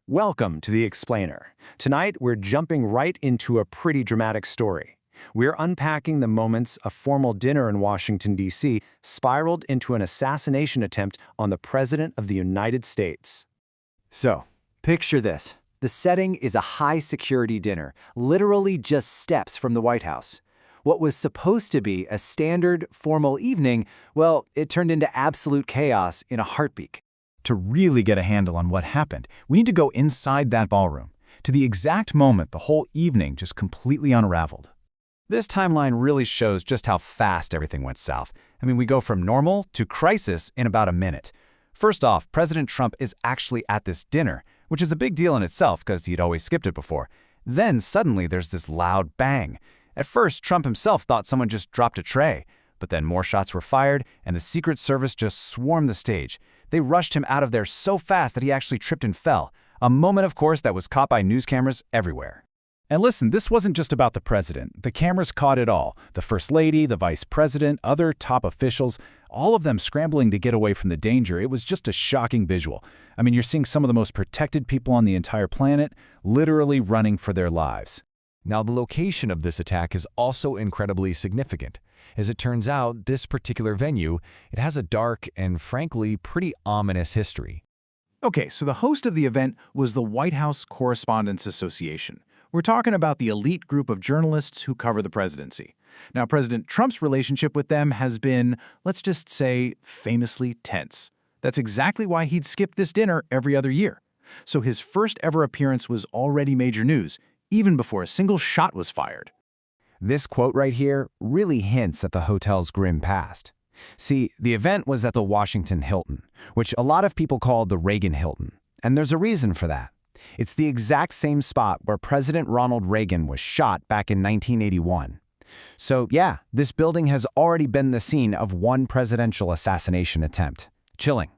Welcome to The Explainer. Tonight, we're jumping right into a pretty dramatic story. We're unpacking the moments a formal dinner in Washington, D.C. spiraled into an assassination attempt on the President of the United States. So, picture this. The setting is a high-security dinner, literally just steps from the White House. What was supposed to be a standard, formal evening, well, it turned into absolute chaos in a heartbeat. To really get a handle on what happened, we need to go inside that ballroom, to the exact moment the whole evening just completely unraveled. This timeline really shows just how fast everything went south. We go from normal to crisis in about a minute. First off, President Trump is actually at this dinner, which is a big deal in itself because he'd always skipped it before. Then suddenly there's this loud bang. At first, Trump himself thought someone just dropped a tray, but then more shots were fired and the Secret Service just swarmed the stage. They rushed him out of there so fast that he actually tripped and fell. A moment, of course, that was caught by news cameras everywhere. And listen, this wasn't just about the president. The cameras caught it all. The First Lady, the Vice President, other top officials, all of them scrambling to get away from the danger. It was just a shocking visual. You're seeing some of the most protected people on the entire planet literally running for their lives. Now, the location of this attack is also incredibly significant. As it turns out, this particular venue, it has a dark and, frankly, pretty ominous history. Okay, so the host of the event was the White House Correspondents Association. We're talking about the elite group of journalists who cover the presidency. Now, President Trump's relationship with them has been, let's just say, famously tense. That's exactly why he'd skip this dinner every other year. So his first ever appearance was already major news, even before a single shot was fired. This quote right here really hints at the hotel's grim past. See, the event was at the Washington Hilton, which a lot of people call the Reagan Hilton. And there's a reason for that. It's the exact same spot where President Ronald Reagan was shot back in 1981. So yeah, this building has already been the scene of one presidential assassination attempt. Chilling.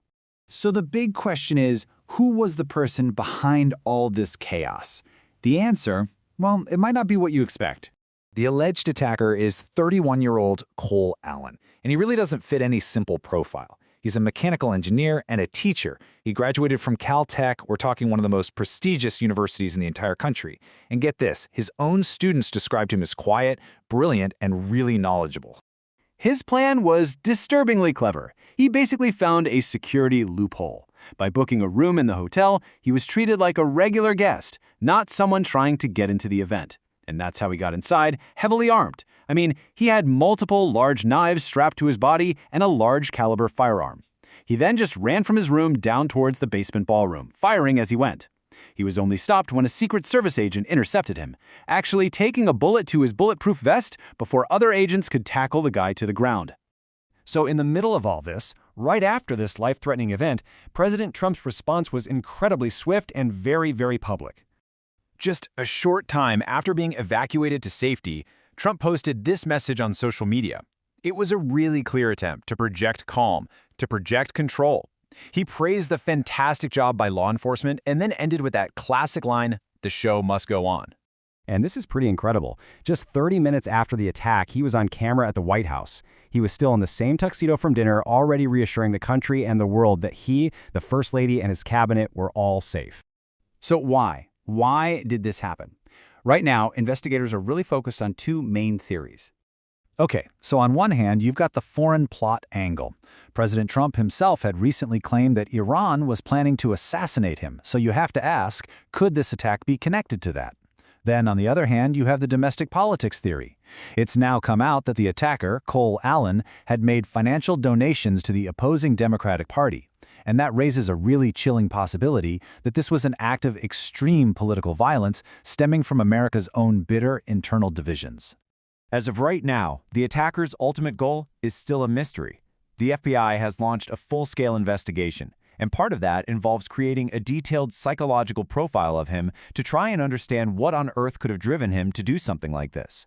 So the big question is, who was the person behind all this chaos? The answer, well, it might not be what you expect. The alleged attacker is 31-year-old Cole Allen, and he really doesn't fit any simple profile. He's a mechanical engineer and a teacher. He graduated from Caltech. We're talking one of the most prestigious universities in the entire country. And get this, his own students described him as quiet, brilliant, and really knowledgeable. His plan was disturbingly clever. He basically found a security loophole. By booking a room in the hotel, he was treated like a regular guest, not someone trying to get into the event. And that's how he got inside, heavily armed. He had multiple large knives strapped to his body and a large caliber firearm. He then just ran from his room down towards the basement ballroom, firing as he went. He was only stopped when a Secret Service agent intercepted him, actually taking a bullet to his bulletproof vest before other agents could tackle the guy to the ground. So in the middle of all this, right after this life-threatening event, President Trump's response was incredibly swift and very, very public. Just a short time after being evacuated to safety, Trump posted this message on social media. It was a really clear attempt to project calm, to project control. He praised the fantastic job by law enforcement and then ended with that classic line, "The show must go on." And this is pretty incredible. Just 30 minutes after the attack, he was on camera at the White House. He was still in the same tuxedo from dinner, already reassuring the country and the world that he, the First Lady, and his cabinet were all safe. So why? Why did this happen? Right now, investigators are really focused on two main theories. Okay, so on one hand, you've got the foreign plot angle. President Trump himself had recently claimed that Iran was planning to assassinate him, so you have to ask, could this attack be connected to that? Then, on the other hand, you have the domestic politics theory. It's now come out that the attacker, Cole Allen, had made financial donations to the opposing Democratic Party. And that raises a really chilling possibility that this was an act of extreme political violence stemming from America's own bitter internal divisions. As of right now, the attacker's ultimate goal is still a mystery. The FBI has launched a full-scale investigation, and part of that involves creating a detailed psychological profile of him to try and understand what on earth could have driven him to do something like this.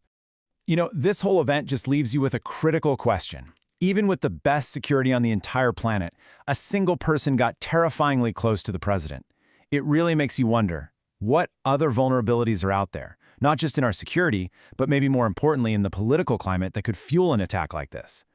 This whole event just leaves you with a critical question. Even with the best security on the entire planet, a single person got terrifyingly close to the president. It really makes you wonder, what other vulnerabilities are out there? Not just in our security, but maybe more importantly in the political climate that could fuel an attack like this.